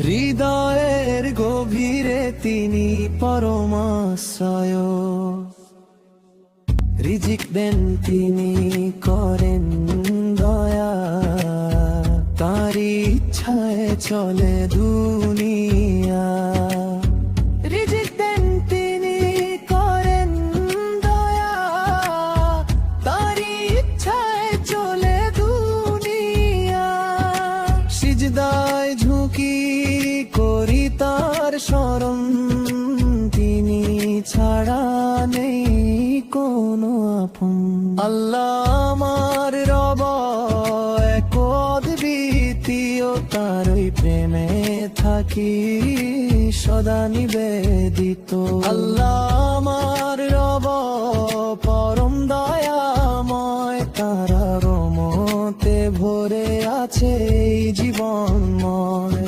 হৃদয়ের গভীরে তিনি পরমাশ্রয়, রিজিক দেন তিনি, করেন দয়া, তাঁরই ইচ্ছায় চলে দুনিয়া। রিজিক দেন তিনি, করেন দয়া, তাঁরই ইচ্ছায় চলে দুনিয়া। সিজদায় ঝুঁকি করি তার শরণ, তিনি ছাড়া নেই কোনো আপন। আল্লাহ আমার রব এক অদ্বিতীয়, তারই প্রেমে থাকি সদা নিবেদিত। আল্লাহ আমার রব পরম দয়াময়, তার রহমতে ভরে আছে এই জীবনময়।